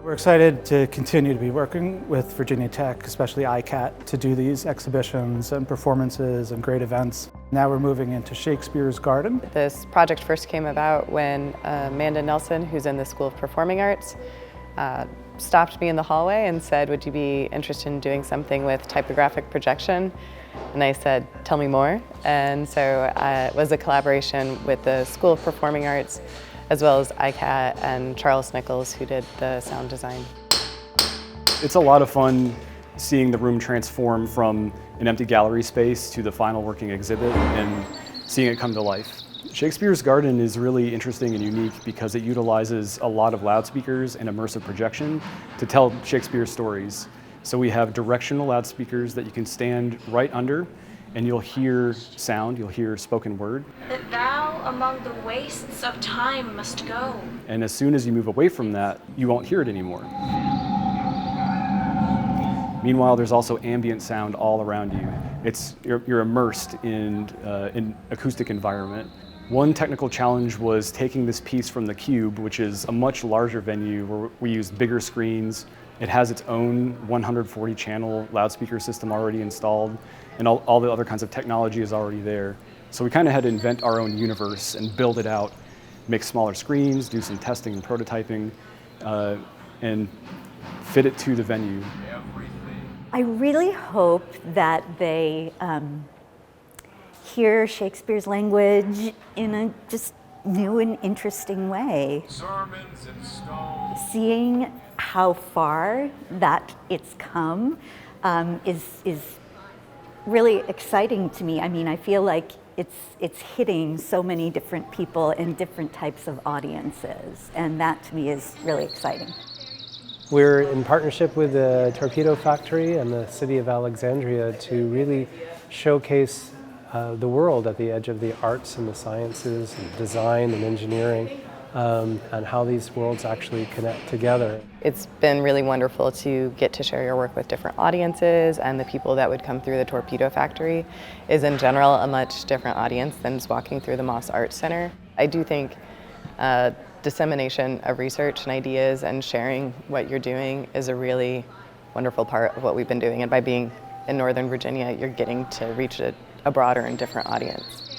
We're excited to continue to be working with Virginia Tech, especially ICAT, to do these exhibitions and performances and great events. Now we're moving into Shakespeare's Garden. This project first came about when Amanda Nelson, who's in the School of Performing Arts, stopped me in the hallway and said, "Would you be interested in doing something with typographic projection?" And I said, "Tell me more." And so it was a collaboration with the School of Performing Arts, as well as ICAT and Charles Nichols, who did the sound design. It's a lot of fun seeing the room transform from an empty gallery space to the final working exhibit and seeing it come to life. Shakespeare's Garden is really interesting and unique because it utilizes a lot of loudspeakers and immersive projection to tell Shakespeare stories. So we have directional loudspeakers that you can stand right under, and you'll hear sound, you'll hear spoken word. That thou among the wastes of time must go. And as soon as you move away from that, you won't hear it anymore. Meanwhile, there's also ambient sound all around you. You're immersed in an acoustic environment. One technical challenge was taking this piece from the Cube, which is a much larger venue where we use bigger screens. It has its own 140 channel loudspeaker system already installed, and all the other kinds of technology is already there. So we kind of had to invent our own universe and build it out, make smaller screens, do some testing and prototyping, and fit it to the venue. I really hope that they hear Shakespeare's language in a just new and interesting way. Sermons in stone. Seeing how far that it's come is really exciting to me. I mean, I feel like it's hitting so many different people and different types of audiences, and that to me is really exciting. We're in partnership with the Torpedo factory and the city of Alexandria to really showcase the world at the edge of the arts and the sciences and design and engineering, and how these worlds actually connect together. It's been really wonderful to get to share your work with different audiences, and the people that would come through the Torpedo factory is in general a much different audience than just walking through the Moss Arts Center. I do think dissemination of research and ideas and sharing what you're doing is a really wonderful part of what we've been doing, and by being in Northern Virginia, you're getting to reach a broader and different audience.